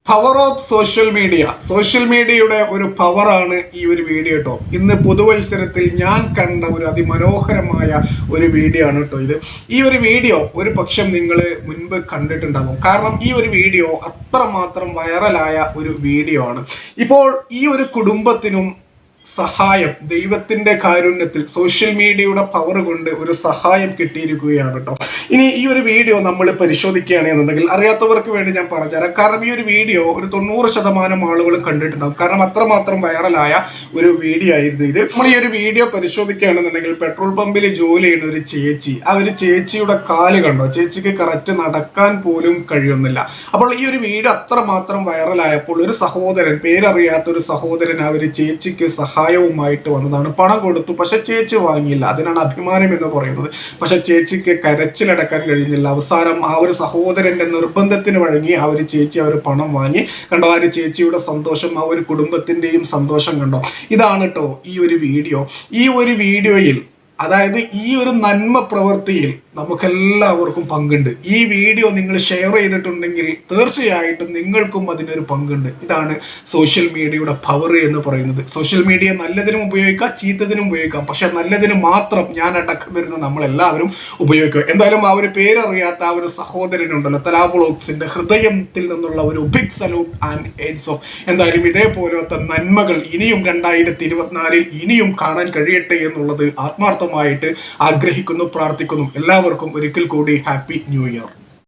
Power of social മീഡിയയുടെ ഒരു പവറാണ് ഈ ഒരു വീഡിയോ കേട്ടോ. ഇന്ന് പുതുവത്സരത്തിൽ ഞാൻ കണ്ട ഒരു അതിമനോഹരമായ ഒരു വീഡിയോ ആണ് കേട്ടോ ഇത്. ഈ ഒരു വീഡിയോ ഒരു പക്ഷം നിങ്ങൾ മുൻപ് കണ്ടിട്ടുണ്ടാകും. കാരണം ഈ ഒരു വീഡിയോ അത്രമാത്രം വൈറലായ ഒരു വീഡിയോ ആണ്. ഇപ്പോൾ ഈ ഒരു കുടുംബത്തിനും സഹായം ദൈവത്തിന്റെ കാരുണ്യത്തിൽ സോഷ്യൽ മീഡിയയുടെ പവർ കൊണ്ട് ഒരു സഹായം കിട്ടിയിരിക്കുകയാണ് കേട്ടോ. ഇനി ഈ ഒരു വീഡിയോ നമ്മൾ പരിശോധിക്കുകയാണെന്നുണ്ടെങ്കിൽ അറിയാത്തവർക്ക് വേണ്ടി ഞാൻ പറഞ്ഞുതരാം. കാരണം ഈ ഒരു വീഡിയോ ഒരു 90% ആളുകളും കണ്ടിട്ടുണ്ടാകും. കാരണം അത്രമാത്രം വൈറലായ ഒരു വീഡിയോ ആയിരുന്നു ഇത്. നമ്മൾ ഈ ഒരു വീഡിയോ പരിശോധിക്കുകയാണെന്നുണ്ടെങ്കിൽ പെട്രോൾ പമ്പിൽ ജോലി ചെയ്യുന്ന ഒരു ചേച്ചി, ആ ഒരു ചേച്ചിയുടെ കാല് കണ്ടോ, ചേച്ചിക്ക് കറക്റ്റ് നടക്കാൻ പോലും കഴിയുന്നില്ല. അപ്പോൾ ഈ ഒരു വീഡിയോ അത്രമാത്രം വൈറലായപ്പോൾ ഒരു സഹോദരൻ, പേരറിയാത്ത ഒരു സഹോദരൻ ആ ഒരു ചേച്ചിക്ക് സഹായവുമായിട്ട് വന്നതാണ്. പണം കൊടുത്തു, പക്ഷെ ചേച്ചി വാങ്ങിയില്ല. അതിനാണ് അഭിമാനം എന്ന് പറയുന്നത്. പക്ഷെ ചേച്ചിക്ക് കരച്ചിലടക്കാൻ കഴിഞ്ഞില്ല. അവസാനം ആ ഒരു സഹോദരന്റെ നിർബന്ധത്തിന് വഴങ്ങി ആ ഒരു ചേച്ചി ആ ഒരു പണം വാങ്ങി. കണ്ടോ, ആ ഒരു ചേച്ചിയുടെ സന്തോഷം, ആ ഒരു കുടുംബത്തിന്റെയും സന്തോഷം കണ്ടോ. ഇതാണ് കേട്ടോ ഈ ഒരു വീഡിയോ. ഈ ഒരു വീഡിയോയിൽ, അതായത് ഈ ഒരു നന്മ പ്രവൃത്തിയിൽ നമുക്കെല്ലാവർക്കും പങ്കുണ്ട്. ഈ വീഡിയോ നിങ്ങൾ ഷെയർ ചെയ്തിട്ടുണ്ടെങ്കിൽ തീർച്ചയായിട്ടും നിങ്ങൾക്കും അതിനൊരു പങ്കുണ്ട്. ഇതാണ് സോഷ്യൽ മീഡിയയുടെ പവർ എന്ന് പറയുന്നത്. സോഷ്യൽ മീഡിയ നല്ലതിനും ഉപയോഗിക്കാം, ചീത്തതിനും ഉപയോഗിക്കാം. പക്ഷെ നല്ലതിന് മാത്രം ഞാൻ അടക്കം വരുന്ന നമ്മളെല്ലാവരും ഉപയോഗിക്കുക. എന്തായാലും ആ ഒരു പേരറിയാത്ത ആ ഒരു സഹോദരനുണ്ടല്ലോ, തലാ വ്ളോഗ്സിന്റെ ഹൃദയത്തിൽ നിന്നുള്ള ഒരു big salute and hats off. എന്തായാലും ഇതേപോലത്തെ നന്മകൾ ഇനിയും 2024 ഇനിയും കാണാൻ കഴിയട്ടെ എന്നുള്ളത് ആത്മാർത്ഥമായിട്ട് ആഗ്രഹിക്കുന്നു, പ്രാർത്ഥിക്കുന്നു. എല്ലാവർക്കും ഒരിക്കൽ കൂടി ഹാപ്പി ന്യൂ ഇയർ.